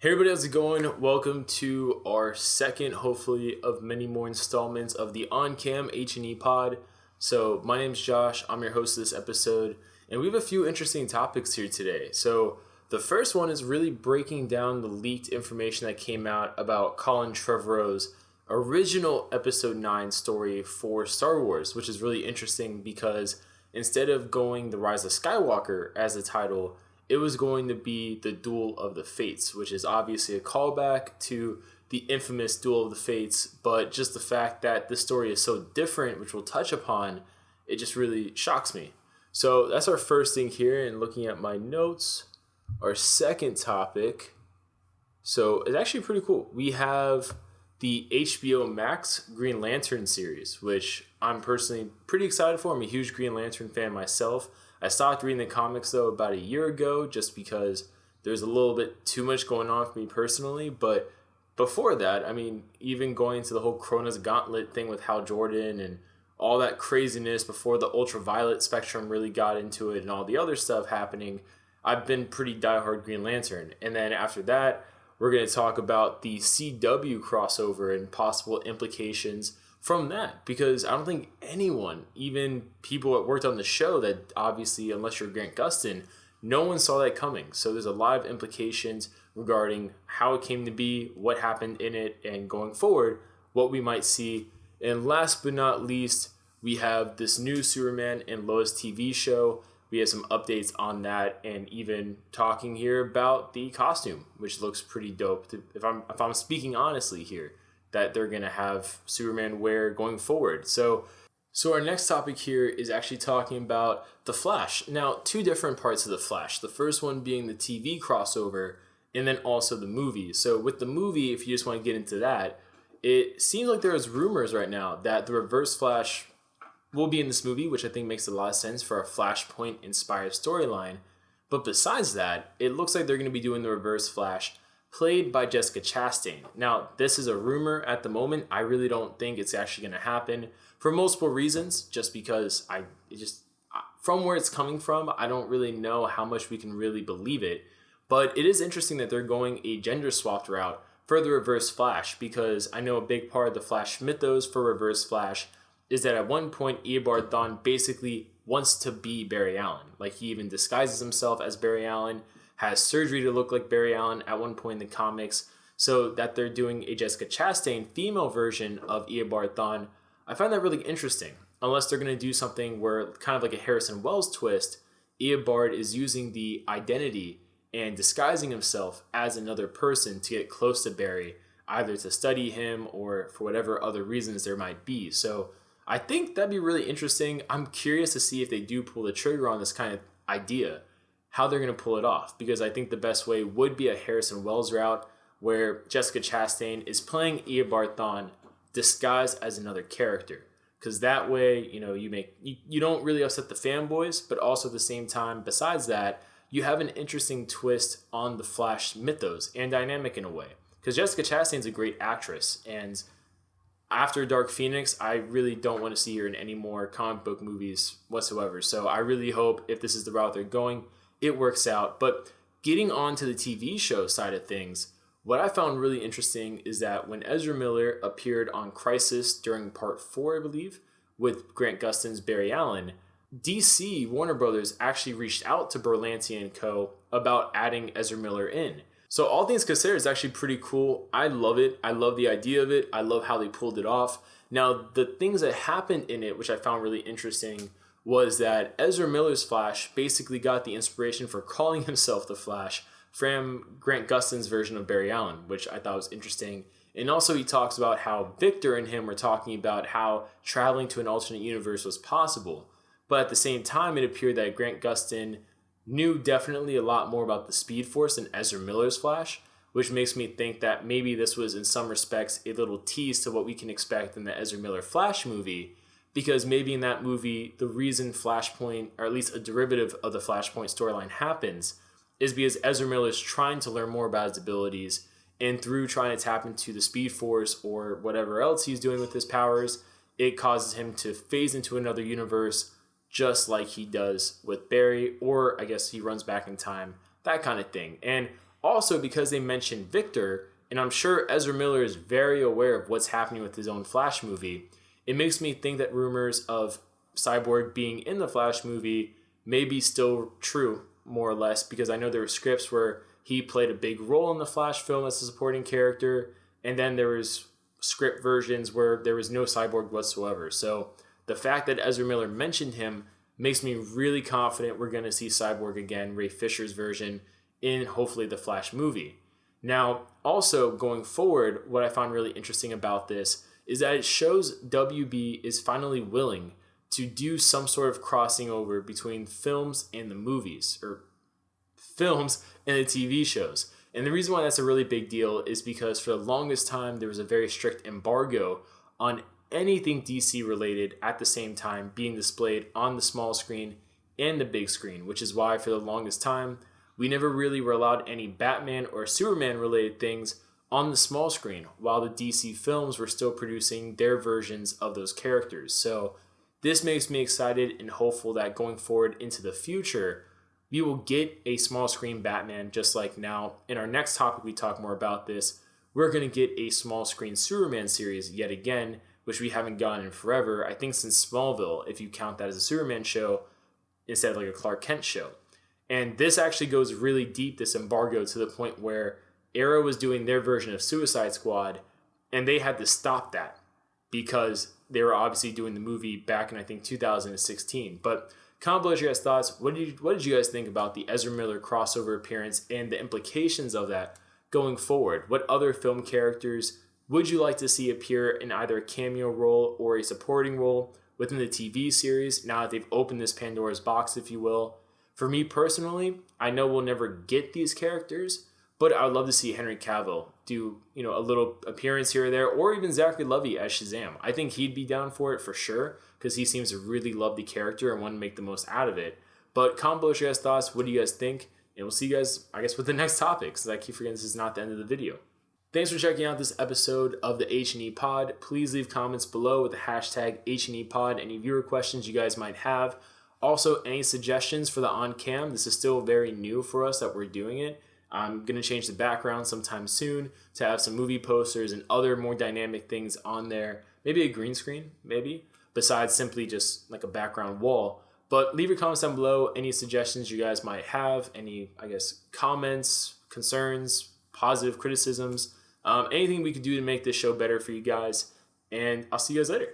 Hey everybody, how's it going? Welcome to our second, hopefully, of many more installments of the On-Cam H&E pod. So my name's Josh, I'm your host of this episode, and we have a few interesting topics here today. So the first one is really breaking down the leaked information that came out about Colin Trevorrow's original Episode 9 story for Star Wars, which is really interesting because instead of going The Rise of Skywalker as the title, it was going to be the Duel of the Fates, which is obviously a callback to the infamous Duel of the Fates, but just the fact that this story is so different, which we'll touch upon, it just really shocks me. So that's our first thing here, and looking at my notes, our second topic, so it's actually pretty cool. We have the HBO Max Green Lantern series, which I'm personally pretty excited for. I'm a huge Green Lantern fan myself. I stopped reading the comics, though, about a year ago just because there's a little bit too much going on for me personally. But before that, I mean, even going into the whole Cronus Gauntlet thing with Hal Jordan and all that craziness before the ultraviolet spectrum really got into it and all the other stuff happening, I've been pretty diehard Green Lantern. And then after that, we're going to talk about the CW crossover and possible implications from that, because I don't think anyone, even people that worked on the show, that obviously, unless you're Grant Gustin, no one saw that coming. So there's a lot of implications regarding how it came to be, what happened in it, and going forward, what we might see. And last but not least, we have this new Superman and Lois TV show. We have some updates on that, and even talking here about the costume, which looks pretty dope. If I'm speaking honestly here, that they're going to have Superman wear going forward. So our next topic here is actually talking about The Flash. Now, two different parts of The Flash. The first one being the TV crossover, and then also the movie. So with the movie, if you just want to get into that, it seems like there's rumors right now that the Reverse Flash will be in this movie, which I think makes a lot of sense for a Flashpoint-inspired storyline. But besides that, it looks like they're going to be doing the Reverse Flash played by Jessica Chastain. Now, this is a rumor at the moment. I really don't think it's actually going to happen for multiple reasons, just because from where it's coming from, I don't really know how much we can really believe it. But it is interesting that they're going a gender swapped route for the Reverse Flash, because I know a big part of the Flash mythos for Reverse Flash is that at one point, Eobard Thawne basically wants to be Barry Allen. Like, he even disguises himself as Barry Allen, has surgery to look like Barry Allen at one point in the comics, so that they're doing a Jessica Chastain female version of Eobard Thawne. I find that really interesting, unless they're going to do something where, kind of like a Harrison Wells twist, Eobard is using the identity and disguising himself as another person to get close to Barry, either to study him or for whatever other reasons there might be. So I think that'd be really interesting. I'm curious to see if they do pull the trigger on this kind of idea, how they're going to pull it off, because I think the best way would be a Harrison Wells route where Jessica Chastain is playing Eobard Thawne disguised as another character, because that way, you don't really upset the fanboys, but also at the same time, besides that, you have an interesting twist on the Flash mythos and dynamic in a way, because Jessica Chastain's a great actress, and after Dark Phoenix, I really don't want to see her in any more comic book movies whatsoever. So I really hope, if this is the route they're going, it works out. But getting on to the TV show side of things, what I found really interesting is that when Ezra Miller appeared on Crisis during Part 4, I believe, with Grant Gustin's Barry Allen, DC, Warner Brothers, actually reached out to Berlanti & Co. about adding Ezra Miller in. So all things considered, it's actually pretty cool. I love it. I love the idea of it. I love how they pulled it off. Now, the things that happened in it, which I found really interesting, was that Ezra Miller's Flash basically got the inspiration for calling himself the Flash from Grant Gustin's version of Barry Allen, which I thought was interesting. And also he talks about how Victor and him were talking about how traveling to an alternate universe was possible. But at the same time, it appeared that Grant Gustin knew definitely a lot more about the Speed Force than Ezra Miller's Flash, which makes me think that maybe this was in some respects a little tease to what we can expect in the Ezra Miller Flash movie, because maybe in that movie, the reason Flashpoint, or at least a derivative of the Flashpoint storyline happens, is because Ezra Miller is trying to learn more about his abilities, and through trying to tap into the Speed Force or whatever else he's doing with his powers, it causes him to phase into another universe, just like he does with Barry, or I guess he runs back in time, that kind of thing. And also because they mentioned Victor, and I'm sure Ezra Miller is very aware of what's happening with his own Flash movie, it makes me think that rumors of Cyborg being in the Flash movie may be still true, more or less, because I know there were scripts where he played a big role in the Flash film as a supporting character, and then there was script versions where there was no Cyborg whatsoever. So the fact that Ezra Miller mentioned him makes me really confident we're going to see Cyborg again, Ray Fisher's version, in hopefully the Flash movie. Now, also going forward, what I found really interesting about this is that it shows WB is finally willing to do some sort of crossing over between films and the movies, or films and the TV shows. And the reason why that's a really big deal is because for the longest time, there was a very strict embargo on anything DC related at the same time being displayed on the small screen and the big screen, which is why for the longest time, we never really were allowed any Batman or Superman related things on the small screen, while the DC films were still producing their versions of those characters. So this makes me excited and hopeful that going forward into the future, we will get a small screen Batman, just like now. In our next topic, we talk more about this. We're going to get a small screen Superman series yet again, which we haven't gotten in forever. I think since Smallville, if you count that as a Superman show, instead of like a Clark Kent show. And this actually goes really deep, this embargo, to the point where Arrow was doing their version of Suicide Squad, and they had to stop that because they were obviously doing the movie back in, I think, 2016. But comment below your guys' thoughts. What did you guys think about the Ezra Miller crossover appearance and the implications of that going forward? What other film characters would you like to see appear in either a cameo role or a supporting role within the TV series now that they've opened this Pandora's box, if you will? For me personally, I know we'll never get these characters, but I would love to see Henry Cavill do, a little appearance here or there, or even Zachary Levi as Shazam. I think he'd be down for it for sure, because he seems to really love the character and want to make the most out of it. But comment below your guys' thoughts. What do you guys think? And we'll see you guys, I guess, with the next topic, because I keep forgetting this is not the end of the video. Thanks for checking out this episode of the H&E Pod. Please leave comments below with the hashtag H&E Pod, any viewer questions you guys might have. Also, any suggestions for the on-cam. This is still very new for us that we're doing it. I'm going to change the background sometime soon to have some movie posters and other more dynamic things on there. Maybe a green screen, besides simply just like a background wall. But leave your comments down below, any suggestions you guys might have, any, comments, concerns, positive criticisms, anything we could do to make this show better for you guys. And I'll see you guys later.